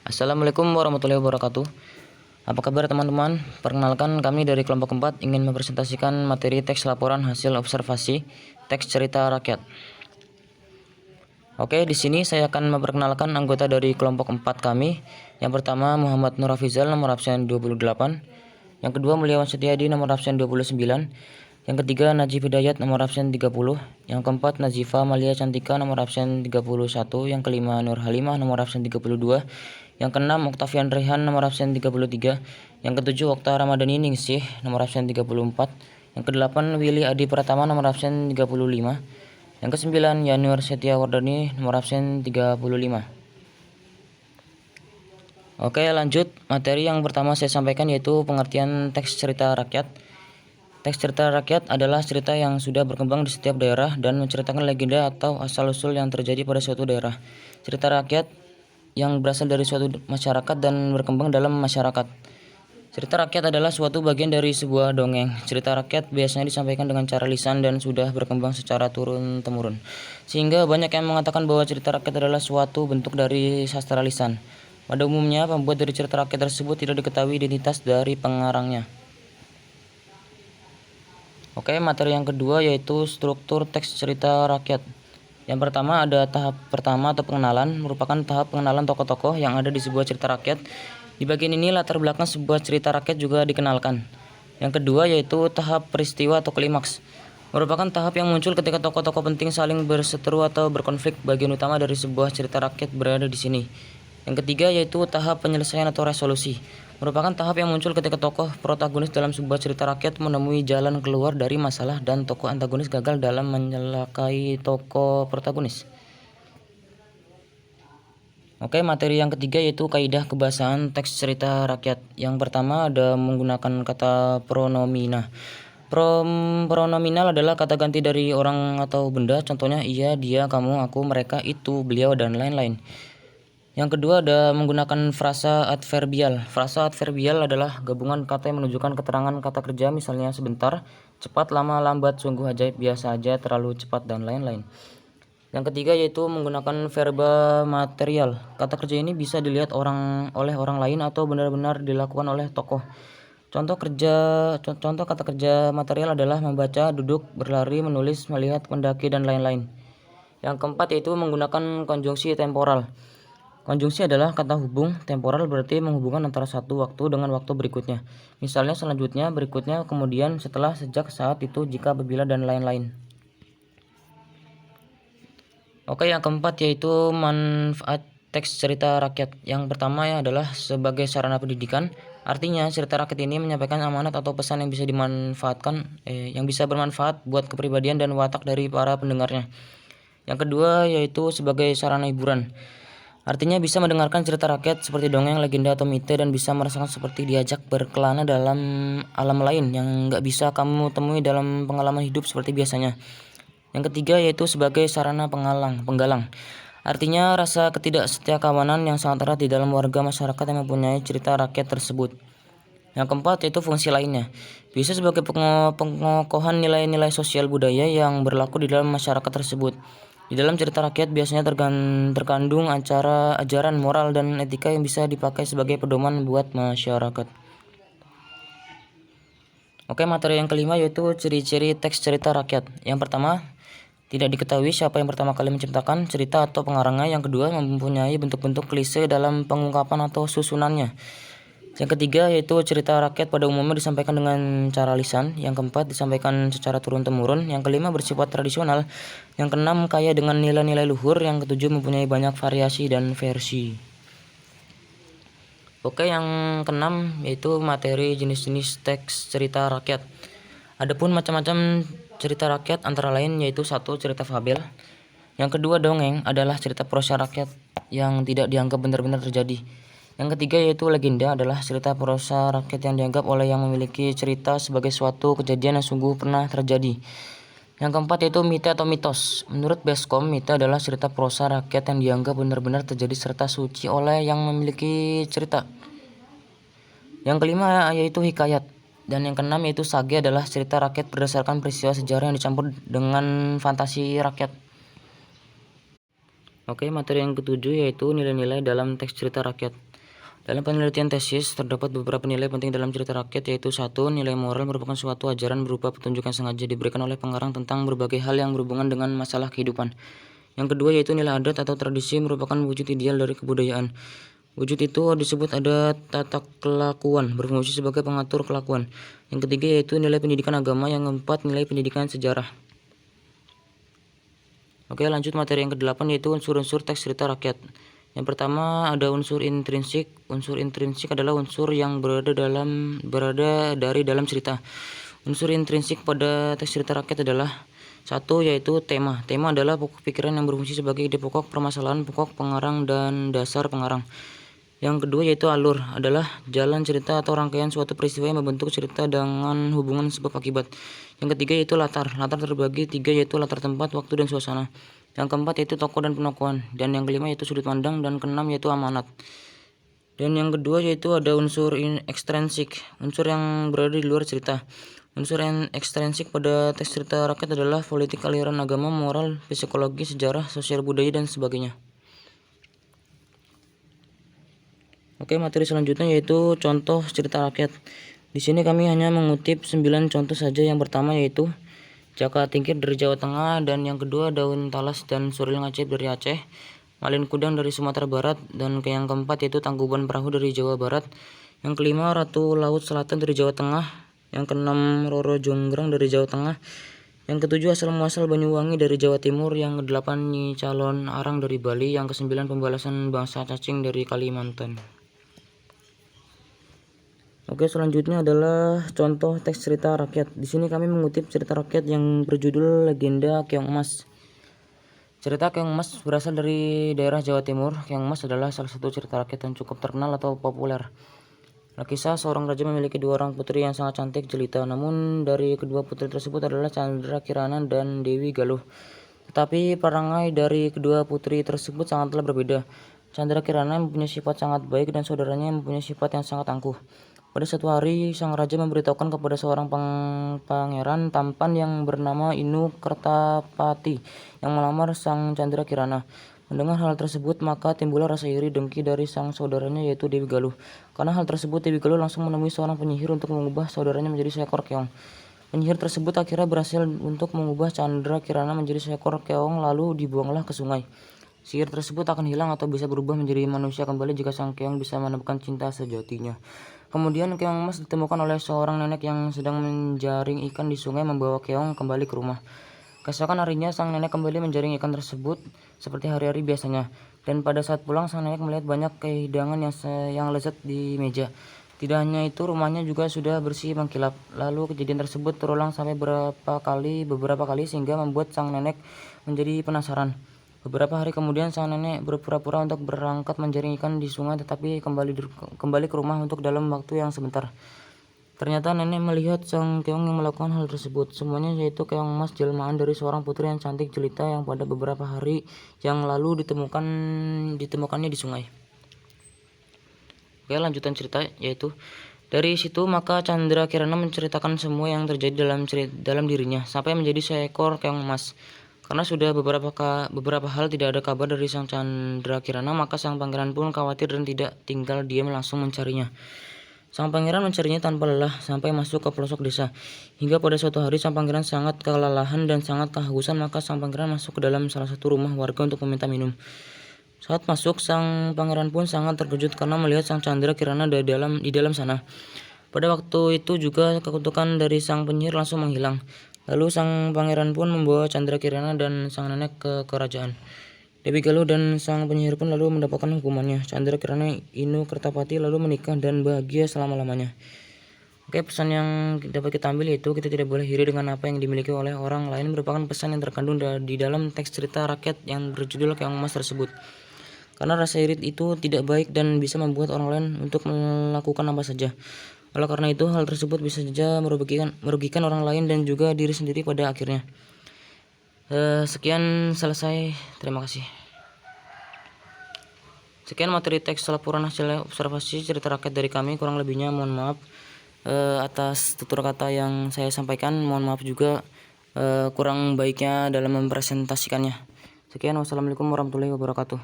Assalamualaikum warahmatullahi wabarakatuh. Apa kabar teman-teman? Perkenalkan, kami dari kelompok 4 ingin mempresentasikan materi teks laporan hasil observasi teks cerita rakyat. Oke, di sini saya akan memperkenalkan anggota dari kelompok 4 kami. Yang pertama Muhammad Nur Hafizal nomor absen 28. Yang kedua Mulyawan Setiadi nomor absen 29. Yang ketiga Najib Hidayat nomor absen 30. Yang keempat Nazifa Malia Cantika nomor absen 31. Yang kelima Nur Halimah nomor absen 32. Yang keenam Oktavian Rehan nomor absen 33. Yang ketujuh Okta Ramadhani Ningsih nomor absen 34. Yang kedelapan Willy Adi Pratama nomor absen 35. Yang kesembilan Yanur Setia Wardani nomor absen 35. Oke, lanjut. Materi yang pertama saya sampaikan yaitu pengertian teks cerita rakyat. Teks cerita rakyat adalah cerita yang sudah berkembang di setiap daerah dan menceritakan legenda atau asal-usul yang terjadi pada suatu daerah. Cerita rakyat yang berasal dari suatu masyarakat dan berkembang dalam masyarakat. Cerita rakyat adalah suatu bagian dari sebuah dongeng. Cerita rakyat biasanya disampaikan dengan cara lisan dan sudah berkembang secara turun-temurun. Sehingga banyak yang mengatakan bahwa cerita rakyat adalah suatu bentuk dari sastra lisan. Pada umumnya, pembuat dari cerita rakyat tersebut tidak diketahui identitas dari pengarangnya. Oke, materi yang kedua yaitu struktur teks cerita rakyat. Yang pertama ada tahap pertama atau pengenalan, merupakan tahap pengenalan tokoh-tokoh yang ada di sebuah cerita rakyat. Di bagian ini latar belakang sebuah cerita rakyat juga dikenalkan. Yang kedua yaitu tahap peristiwa atau klimaks, merupakan tahap yang muncul ketika tokoh-tokoh penting saling berseteru atau berkonflik. Bagian utama dari sebuah cerita rakyat berada di sini. Yang ketiga yaitu tahap penyelesaian atau resolusi, merupakan tahap yang muncul ketika tokoh protagonis dalam sebuah cerita rakyat menemui jalan keluar dari masalah dan tokoh antagonis gagal dalam menyelakai tokoh protagonis. Oke, materi yang ketiga yaitu kaidah kebahasaan teks cerita rakyat. Yang pertama ada menggunakan kata pronomina. Pronominal adalah kata ganti dari orang atau benda, contohnya ia, dia, kamu, aku, mereka, itu, beliau, dan lain-lain. Yang kedua ada menggunakan frasa adverbial. Frasa adverbial adalah gabungan kata yang menunjukkan keterangan kata kerja, misalnya sebentar, cepat, lama, lambat, sungguh, ajaib, biasa aja, terlalu cepat, dan lain-lain. Yang ketiga yaitu menggunakan verba material. Kata kerja ini bisa dilihat oleh orang lain atau benar-benar dilakukan oleh tokoh. Contoh kata kerja material adalah membaca, duduk, berlari, menulis, melihat, mendaki, dan lain-lain. Yang keempat yaitu menggunakan konjungsi temporal. Konjungsi adalah kata hubung. Temporal berarti menghubungkan antara satu waktu dengan waktu berikutnya. Misalnya selanjutnya, berikutnya, kemudian, setelah, sejak, saat, itu, jika, apabila, dan lain-lain. Oke, yang keempat yaitu manfaat teks cerita rakyat. Yang pertama adalah sebagai sarana pendidikan. Artinya cerita rakyat ini menyampaikan amanat atau pesan yang bisa yang bisa bermanfaat buat kepribadian dan watak dari para pendengarnya. Yang kedua yaitu sebagai sarana hiburan. Artinya bisa mendengarkan cerita rakyat seperti dongeng, legenda, atau mite dan bisa merasakan seperti diajak berkelana dalam alam lain yang nggak bisa kamu temui dalam pengalaman hidup seperti biasanya. Yang ketiga yaitu sebagai sarana penggalang. Artinya rasa ketidaksetiakawanan yang sangat erat di dalam warga masyarakat yang mempunyai cerita rakyat tersebut. Yang keempat yaitu fungsi lainnya. Bisa sebagai pengokohan nilai-nilai sosial budaya yang berlaku di dalam masyarakat tersebut. Di dalam cerita rakyat biasanya terkandung ajaran moral dan etika yang bisa dipakai sebagai pedoman buat masyarakat. Oke, materi yang kelima yaitu ciri-ciri teks cerita rakyat. Yang pertama, tidak diketahui siapa yang pertama kali menciptakan cerita atau pengarangnya. Yang kedua, mempunyai bentuk-bentuk klise dalam pengungkapan atau susunannya. Yang ketiga yaitu cerita rakyat pada umumnya disampaikan dengan cara lisan. Yang keempat disampaikan secara turun-temurun. Yang kelima bersifat tradisional. Yang keenam kaya dengan nilai-nilai luhur. Yang ketujuh mempunyai banyak variasi dan versi. Oke, yang keenam yaitu materi jenis-jenis teks cerita rakyat. Adapun macam-macam cerita rakyat antara lain yaitu satu, cerita fabel. Yang kedua dongeng adalah cerita prosa rakyat yang tidak dianggap benar-benar terjadi. Yang ketiga yaitu legenda adalah cerita prosa rakyat yang dianggap oleh yang memiliki cerita sebagai suatu kejadian yang sungguh pernah terjadi. Yang keempat yaitu mite atau mitos. Menurut Baskom, mite adalah cerita prosa rakyat yang dianggap benar-benar terjadi serta suci oleh yang memiliki cerita. Yang kelima yaitu hikayat. Dan yang keenam yaitu sage adalah cerita rakyat berdasarkan peristiwa sejarah yang dicampur dengan fantasi rakyat. Oke, materi yang ketujuh yaitu nilai-nilai dalam teks cerita rakyat. Dalam penelitian tesis, terdapat beberapa nilai penting dalam cerita rakyat, yaitu 1. Nilai moral merupakan suatu ajaran berupa petunjuk yang sengaja diberikan oleh pengarang tentang berbagai hal yang berhubungan dengan masalah kehidupan. Yang kedua yaitu nilai adat atau tradisi merupakan wujud ideal dari kebudayaan. Wujud itu disebut ada tata kelakuan, berfungsi sebagai pengatur kelakuan. Yang ketiga yaitu nilai pendidikan agama. Yang keempat nilai pendidikan sejarah. Oke, lanjut materi yang ke-8 yaitu unsur-unsur teks cerita rakyat. Yang pertama ada unsur intrinsik. Unsur intrinsik adalah unsur yang berada dari dalam cerita. Unsur intrinsik pada teks cerita rakyat adalah 1. Yaitu tema. Tema adalah pokok pikiran yang berfungsi sebagai ide pokok, permasalahan pokok, pengarang, dan dasar pengarang. Yang kedua yaitu alur, adalah jalan cerita atau rangkaian suatu peristiwa yang membentuk cerita dengan hubungan sebab akibat. Yang ketiga yaitu latar. Latar terbagi 3 yaitu latar tempat, waktu, dan suasana. Yang keempat yaitu tokoh dan penokohan. Dan yang kelima yaitu sudut pandang. Dan keenam yaitu amanat. Dan yang kedua yaitu ada unsur ekstrinsik, unsur yang berada di luar cerita. Unsur yang ekstrinsik pada teks cerita rakyat adalah politik, aliran agama, moral, psikologi, sejarah, sosial budaya, dan sebagainya. Oke, materi selanjutnya yaitu contoh cerita rakyat. Di sini kami hanya mengutip 9 contoh saja. Yang pertama yaitu Jaka Tingkir dari Jawa Tengah, dan yang kedua Daun Talas dan Suril Ngacip dari Aceh, Malin Kudang dari Sumatera Barat, dan yang keempat yaitu Tangkuban Perahu dari Jawa Barat. Yang kelima Ratu Laut Selatan dari Jawa Tengah. Yang keenam Roro Jonggrang dari Jawa Tengah. Yang ketujuh Asal Muasal Banyuwangi dari Jawa Timur. Yang kedelapan Nyi Calon Arang dari Bali. Yang kesembilan Pembalasan Bangsa Cacing dari Kalimantan. Oke, selanjutnya adalah contoh teks cerita rakyat. Di sini kami mengutip cerita rakyat yang berjudul Legenda Keong Emas. Cerita Keong Emas berasal dari daerah Jawa Timur. Keong Emas adalah salah satu cerita rakyat yang cukup terkenal atau populer. Kisah seorang raja memiliki 2 orang putri yang sangat cantik jelita. Namun dari kedua putri tersebut adalah Chandra Kirana dan Dewi Galuh. Tetapi perangai dari kedua putri tersebut sangatlah berbeda. Chandra Kirana mempunyai sifat sangat baik dan saudaranya mempunyai sifat yang sangat angkuh. Pada suatu hari, sang raja memberitahukan kepada seorang pangeran tampan yang bernama Inu Kertapati yang melamar sang Chandra Kirana. Mendengar hal tersebut, maka timbullah rasa iri dengki dari sang saudaranya yaitu Dewi Galuh. Karena hal tersebut, Dewi Galuh langsung menemui seorang penyihir untuk mengubah saudaranya menjadi seekor keong. Penyihir tersebut akhirnya berhasil untuk mengubah Chandra Kirana menjadi seekor keong, lalu dibuanglah ke sungai. Sihir tersebut akan hilang atau bisa berubah menjadi manusia kembali jika sang keong bisa menemukan cinta sejatinya. Kemudian keong emas ditemukan oleh seorang nenek yang sedang menjaring ikan di sungai, membawa keong kembali ke rumah. Keesokan harinya sang nenek kembali menjaring ikan tersebut seperti hari-hari biasanya. Dan pada saat pulang, sang nenek melihat banyak hidangan yang lezat di meja. Tidak hanya itu, rumahnya juga sudah bersih mengkilap. Lalu kejadian tersebut terulang sampai beberapa kali sehingga membuat sang nenek menjadi penasaran. Beberapa hari kemudian sang nenek berpura-pura untuk berangkat menjaring ikan di sungai, tetapi kembali ke rumah untuk dalam waktu yang sebentar. Ternyata nenek melihat sang keong yang melakukan hal tersebut. Semuanya yaitu keong emas jelmaan dari seorang putri yang cantik jelita yang pada beberapa hari yang lalu ditemukannya di sungai. Oke, lanjutan cerita yaitu dari situ maka Chandra Kirana menceritakan semua yang terjadi dalam dirinya sampai menjadi seekor keong emas. Karena sudah beberapa hal tidak ada kabar dari sang Chandra Kirana, maka sang pangeran pun khawatir dan tidak tinggal diam, langsung mencarinya. Sang pangeran mencarinya tanpa lelah sampai masuk ke pelosok desa. Hingga pada suatu hari sang pangeran sangat kelelahan dan sangat kehausan, maka sang pangeran masuk ke dalam salah satu rumah warga untuk meminta minum. Saat masuk, sang pangeran pun sangat terkejut karena melihat sang Chandra Kirana di dalam sana. Pada waktu itu juga kekutukan dari sang penyihir langsung menghilang. Lalu sang pangeran pun membawa Chandra Kirana dan sang nenek ke kerajaan. Dewi Galuh dan sang penyihir pun lalu mendapatkan hukumannya. Chandra Kirana Inu Kertapati lalu menikah dan bahagia selama-lamanya. Oke, pesan yang dapat kita ambil yaitu kita tidak boleh iri dengan apa yang dimiliki oleh orang lain, merupakan pesan yang terkandung di dalam teks cerita rakyat yang berjudul Keong Emas tersebut. Karena rasa iri itu tidak baik dan bisa membuat orang lain untuk melakukan apa saja. Oleh karena itu, hal tersebut bisa saja merugikan orang lain dan juga diri sendiri pada akhirnya. Sekian selesai. Terima kasih. Sekian materi teks laporan hasil observasi cerita rakyat dari kami. Kurang lebihnya mohon maaf atas tutur kata yang saya sampaikan. Mohon maaf juga kurang baiknya dalam mempresentasikannya. Sekian, wassalamualaikum warahmatullahi wabarakatuh.